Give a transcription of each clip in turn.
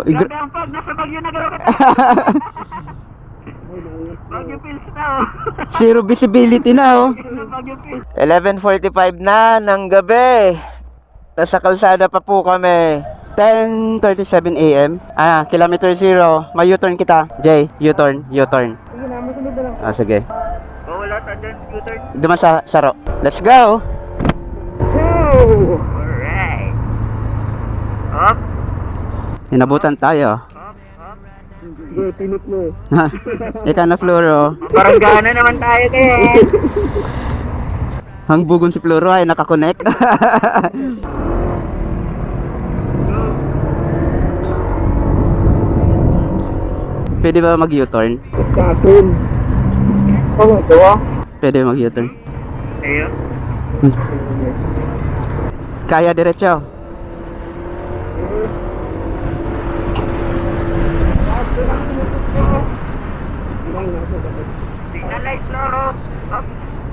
Grabe ang pag, nasa Bagyo na gano'n. Bagyo Pills na oh. Zero visibility na oh. Bagyo Pills. 11:45 na ng gabi. Nasa kalsada pa po kami. 10:37 AM. Kilometer 0. May U-turn kita. Jay, U-turn. Sige na, masunod na lang. Sige. Oh, wala ta dyan, scooter. Duman sa saro. Let's go. Alright. Up. Inabutan tayo. Tinip mo. Ika na Floro. Parang gana naman tayo kaya. Ang bugon si Floro ay nakakonect. Pwede ba mag U-turn? Kasun. Oh, ito Pwede mag U-turn. Ayun. Kaya diretso. Signal lights, Loro. Up.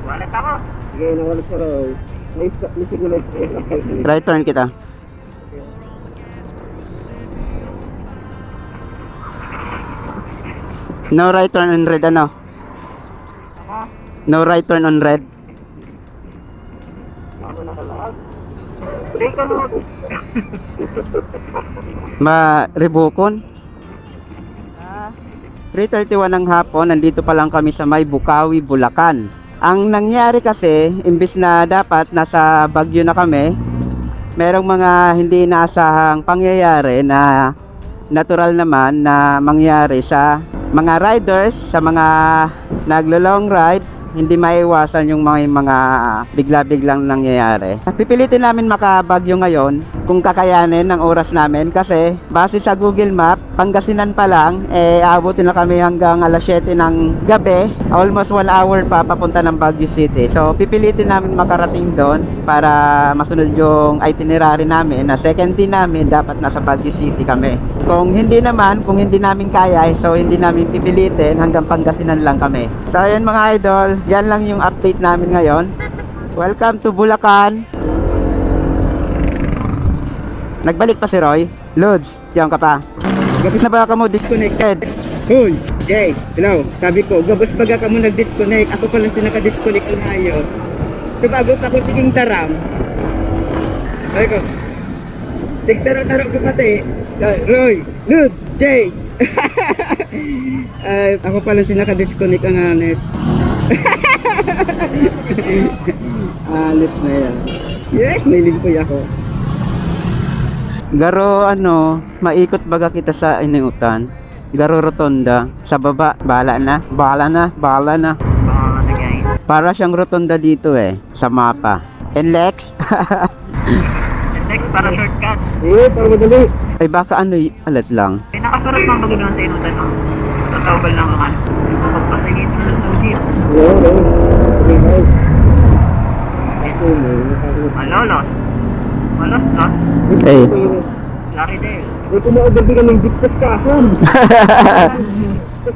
Walat ako. Sige, nawalat ka raw. May signal. Right turn kita. No right turn on red ano? No right turn on red. Break ka mo. Rebukon. 3:31 ng hapon, nandito pa lang kami sa May Bukawi, Bulacan. Ang nangyari kasi, imbis na dapat nasa Baguio na kami, merong mga hindi inaasahang pangyayari na natural naman na mangyari sa mga riders, sa mga naglo-long ride. Hindi maiwasan yung mga bigla-biglang nangyayari. Pipilitin namin makabagyo ngayon kung kakayanin ng oras namin kasi base sa Google Map, Pangasinan pa lang, aabutin na kami hanggang alas 7 ng gabi. Almost 1 hour pa papunta ng Baguio City. So pipilitin namin makarating doon para masunod yung itinerary namin na second day namin dapat nasa Baguio City kami. Kung hindi namin kaya, so hindi namin pipilitin hanggang Pangasinan lang kami. So ayun mga idol, yan lang yung update namin ngayon. Welcome to Bulacan. Nagbalik pa si Roy. Lods, diyan ka pa. Gabos na ba ka mo disconnected? Hoy, Jay, hello. Sabi ko, gabos baga ka mo nag-disconnect. Ako pala si naka-disconnect ang hayop. So bago ako siging taram. Sabi ko, tigtaro-taro ko pati. Roy, Lud, Jay. Ako pala si naka-disconnect ang hanet. Alit na yan. Yes, may limpoy ako. Garo maikot baga kita sa inutan. Garo rotonda sa baba, bahala na. Para siyang rotonda dito sa mapa. And Lex. Next, para shortcut. Para madali. Ay baka alat lang. Nakasurot mga magagamit sa inutan mo. Tatawbal lang ang ano. Pagpasingin mo lang sa jeep. Malolos. Malolos. Eh. Laridale. May kumaodar din ng diktas kason.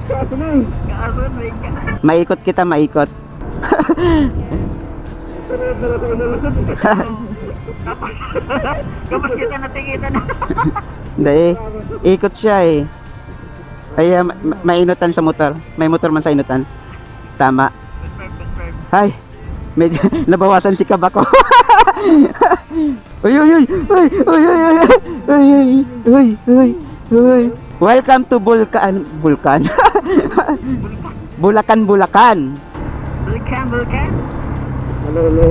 Kason na. Kason, may ka. Maikot kita, maikot. Kapag kita natingita na. Hindi ikot siya Ay mainutan sa motor. May motor man sa inutan. Tama. Ay, medyo nabawasan si Kabako. Uy. Welcome to Bulacan. Bulacan. Bulacan. Malolo.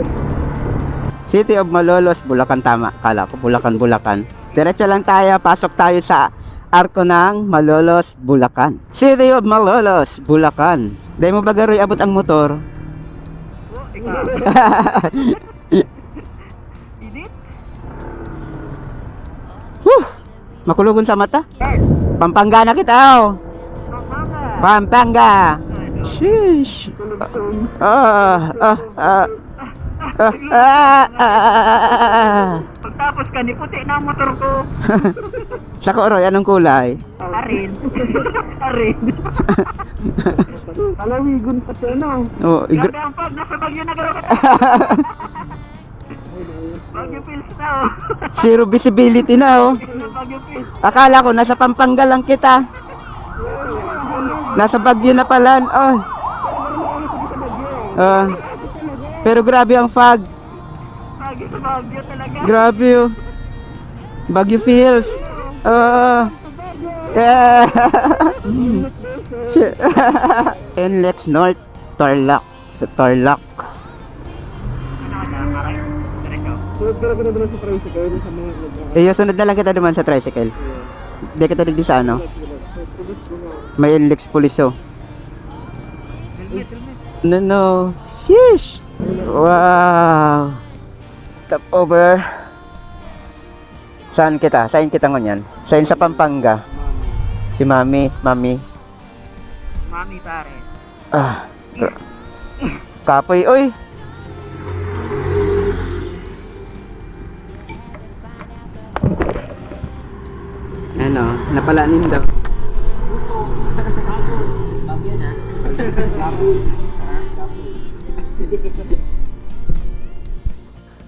City of Malolos, Bulacan, tama. Kala ko Bulacan. Diretso lang tayo, pasok tayo sa arko ng Malolos, Bulacan. City of Malolos, Bulacan. Dahil mo ba garoy abot ang motor? Makulugon sa mata. Pampanga na kita Pampanga. Sheesh. Pagtapos ka, ni puti na ang motor ko. Sa Roy, anong kulay? Arin. Palawigon pa siya, no? Oh, Grabe ang pag, nasa Bagyo na gano'n. Baguio Pills na oh. Zero visibility na oh. Baguio Pills. Akala ko nasa Pampanga lang kita. Nasa Baguio na pala. Oh. Pero grabe ang fog. Baguio sa Baguio talaga. Grabe oh. Baguio feels. Yeah. NLEX North, Tarlac. Sa Tarlac. Pero ko na doon sa tricycle sa mga Sunod na lang kita naman sa tricycle. Hindi kita digdi sa ano. May NLEX Puliso. No. Sheesh. Wow. Top over. Saan kita? Saan kita ngunyan? Saan sa Pampanga? Si Mami. Mami pare. Kapoy. Uy. Ano? Napalanin daw. Bagyo na.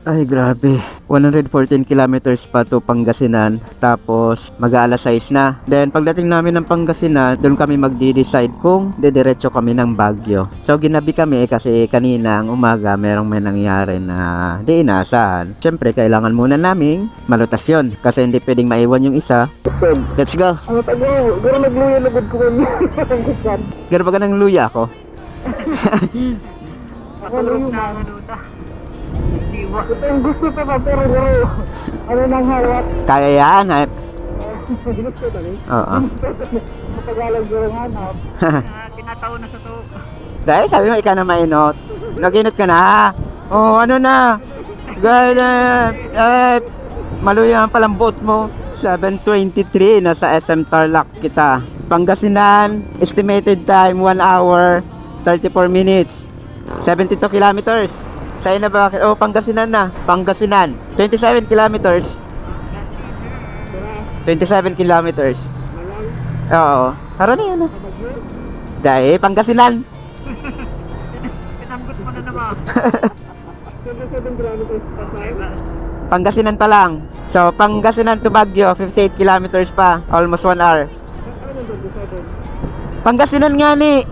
Ay grabe, 114 kilometers pa to Pangasinan, tapos mag-aalas 6 na. Then pagdating namin ng Pangasinan, doon kami magdi-decide kung dediretso kami ng Baguio. So ginabi kami kasi kanina ang umaga may nangyari na di inaasahan. Siyempre kailangan muna naming malutasyon kasi hindi pwedeng maiwan yung isa. Let's go! Ano tago? Garo nagluya lugod ko kami. Garo ba ka ng luya ako? Matulog na ako duta. Diwa. Ito yung gusto ko pa pero garo. Ano nang hawak? Kaya yan, ha? Gusto na rin. Oo. Matagalang garo hanap. Tinataon na sa to. Dahil sabi mo ikaw na mainot. Naginot ka na. Oh, ano na? Ganyan. Maluya ang palambot mo. 7:23 nasa SM Tarlac kita. Pangasinan, estimated time 1 hour 34 minutes. 72 kilometers. Sa'yo na ba? Oh, Pangasinan na. Pangasinan. 27 kilometers. 27 kilometers. Oo. Haro na yan. Dahil, Pangasinan. Pinamgot mo na naman. 7 kilometers pa tayo. Pangasinan pa lang. So, Pangasinan to Baguio, 58 kilometers pa. Almost 1 hour. Pangasinan nga ni.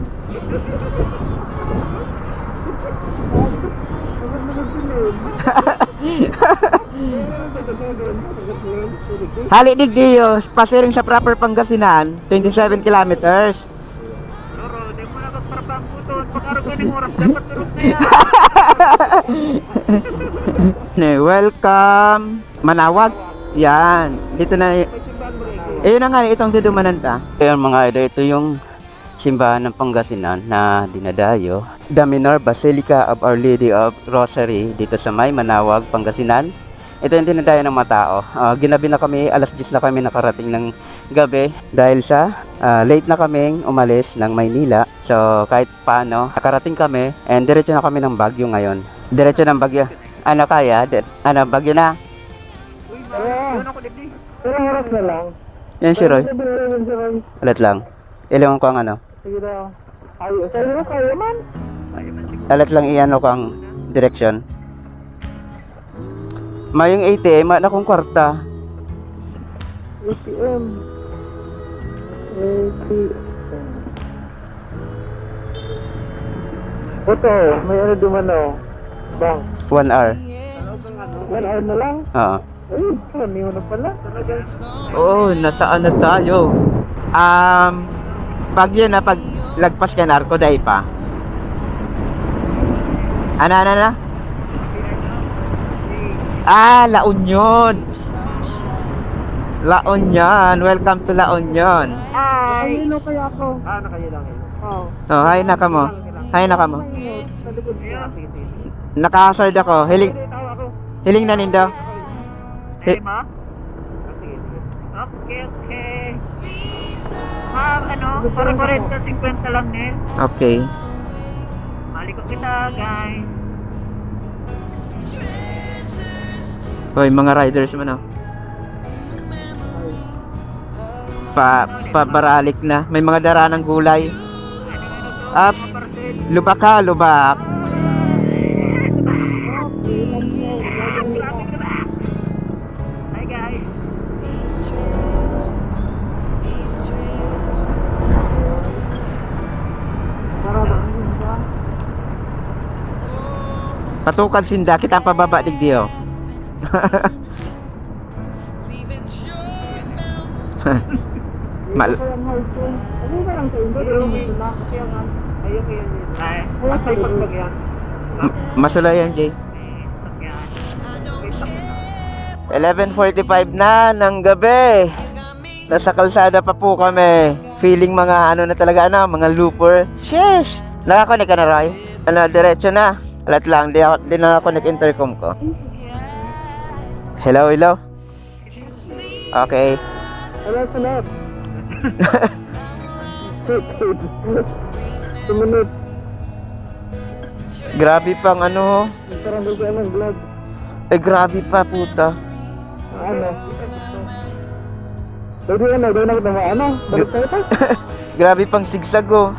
Hali digdiyo, pasiring sa proper Pangasinan, 27 kilometers. Loro, di mo na magparapang puton. Pag-araw ka ng oras, dapat turok na yan. Welcome Manawag. Yan. Dito na. Ayun na nga, itong dudumanan ta. Ayun mga idol, ito yung simbahan ng Pangasinan na dinadayo. The Minor Basilica of Our Lady of Rosary dito sa May Manawag, Pangasinan. Ito yung dinadayo ng mga tao. Ginabi na kami, alas 10 na kami nakarating ng gabi dahil sa late na kaming umalis ng Maynila. So kahit paano, nakarating kami and diretso na kami ng Baguio ngayon. Diretso ng Baguio. Ano kaya? Baguio na? Uy, doon ako digdi. Pero oras na lang. Yan si Roy. Sige Alat lang. Ilangan ko ang ano. na. Ayos. Ayos na kayo man. Alat lang iano ko ang direction. Mayong ATM, na kong kwarta. ATM. Oto, may ano dumano? Bang. 1 hour. 1 hour na lang? Oo. Ay, ano yun na pala? Oo, nasaan na tayo? Pag yun na, pag lagpas ka narko, dahil pa. Ano? La Union. La Union. Welcome to La Union. Hi! Ayun kaya ako. Nakayo lang yun. Oo. Oh, hi na ka mo. Hi na ka mo. Sa likod ko. Nakahasard ako. Hiling na nindo. Eh, ma? Okay. Ma'am, para 40-50 lang din. Okay. Malikot kita, guys. Hoy, mga riders mo na. Pabaralik na. May mga dara ng gulay. Up. Lubak ka, lubak. Patukan sinda, kita ang pababa digdiyo. Mal Ano ba lang kayo? Pero may kasi ang ayaw ko yun. Ay, masay pagpagyan. masula yan, Jay. Pagyan. 11:45 na ng gabi. Nasa kalsada pa po kami. Feeling mga ano na talaga ano, mga looper. Sheesh! Nakakonek ka na, Roy? Ano, diretso na. Alat lang, di na connect intercom ko. Hello, hello? Okay. Salat. Sumunod. Grabe pang ano. Parang doon ng vlog. Grabe pa puta. Ano? Pwede na ano? Balik tayo pa? Grabe pang sigsag oh.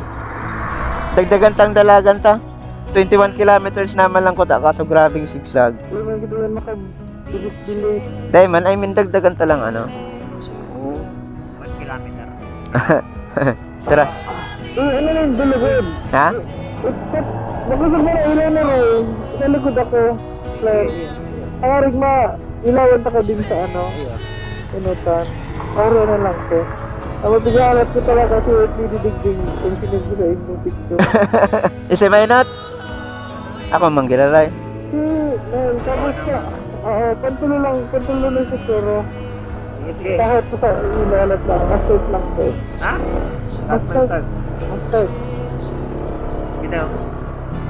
Dagdagan tang dalagan ta. 21 kilometers naman lang ko ta kaso grabing sigsag. Hindi man kita yan makabilis-bilis. Diamond, I mean dagdagan ta lang ano. 1 kilometer. Tara. Ano na yung dulugod? Ha? Nakusog mo na ilaw na rin. Sa likod ako. Pangarig ilawan pa ka din sa ano. Inutan. Paro na lang ko. Ang matigalat ko talaga kasi didigding kung sinag ko sa inyong picture. Isay mainat? Ako manggiraray. Tapos ka. Oo, pantulo lang siya pero Okay. kahit ko sa ilalat lang. Masters lang ko. Ha? Masters. Bitaw.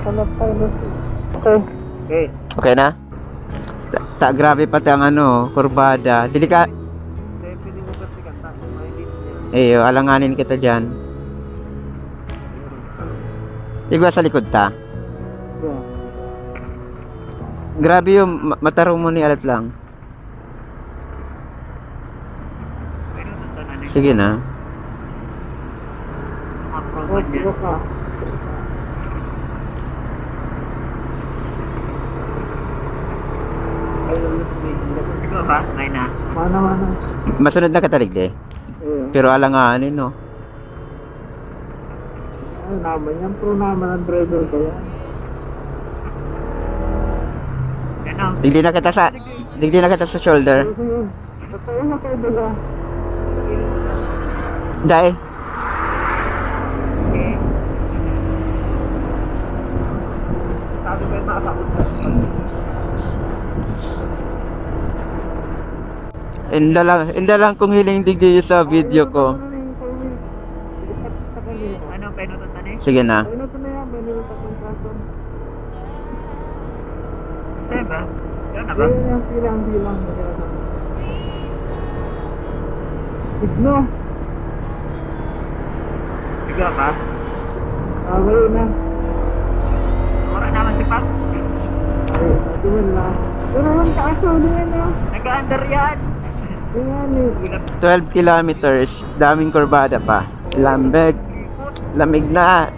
Hanap tayo na siya. Okay. Okay. Okay na? Grabe pati ang ano, kurbada. Dilika. Pwede mo kasi kanta. May Alanganin kita dyan. Igwa sa likod ta. Grabe yung matarong mo ni alat lang. Pwede mo tantanan eh. Sige na. Mga proman yan. ka. Ikaw ba? May na. Mana. Masunod na katalig de. Pero alanganin no. Ay naman yan. Pro naman ang driver ko yan. Ano? Digdi na kita sa shoulder. Totoo na kayo dala. Dai. Okay. Sabi ko yung makakakot. Inda lang kung hiling digdi sa video ko. Ano? Pwede mo tantanan eh? Sige na. Ano ito na yan? May nilutak ng kaso. Saan ba? Yan na ba? Ayun yung bilang. Signo. Sigaw ba? Ngayon na. Wala naman si Pat. Ay, tingin na. Pero naman taas na ulit na. Nag-under yan. Ayan eh. 12 kilometers. Daming kurbada pa. Lamig. Lamig na.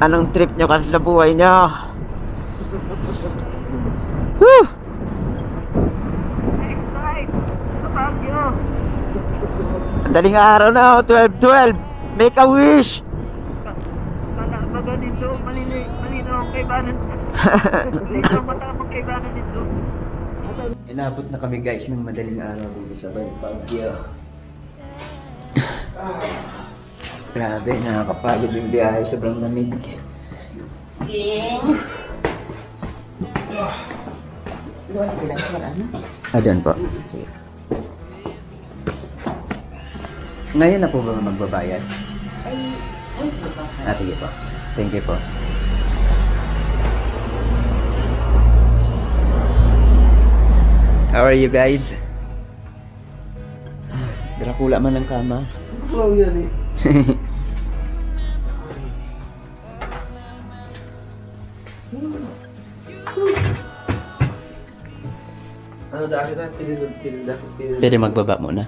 Anong trip nyo kasi sa buhay nyo? Woo! Next time. Sa Baguio. Daling araw na. 12. Make a wish. Kala ba ganito? Malinaw ang kaibanan. Malinaw ang mata ang kaibanan nito. Inabot na kami guys ng madaling araw dito sa Baguio. Grabe, nakakapagod yung biyahe. Sobrang lamig. Diyan po. Sige. Ngayon na po ba magbabayad? Sige po. Thank you po. How are you guys? Dracula man ang kama. Wow yan eh. Ano dahil na? Tinida. Pwede magbaba muna.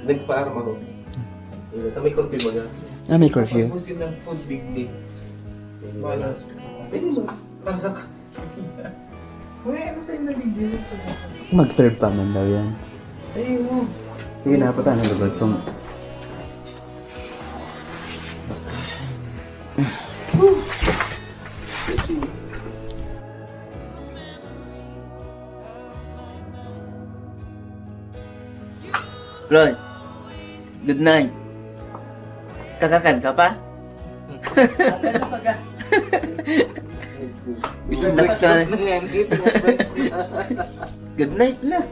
Nagpa-arm ako. May curfew ba Ah, may curfew. Pagpusin ng food big day. Balance. Pwede mo. Para sa ano sa'yo na video? Mag-serve pa man daw yan. Ayun mo. Sige na, punta na lugod kung... Floyd, good night. Kakakan ka pa? Isn't that Good night na.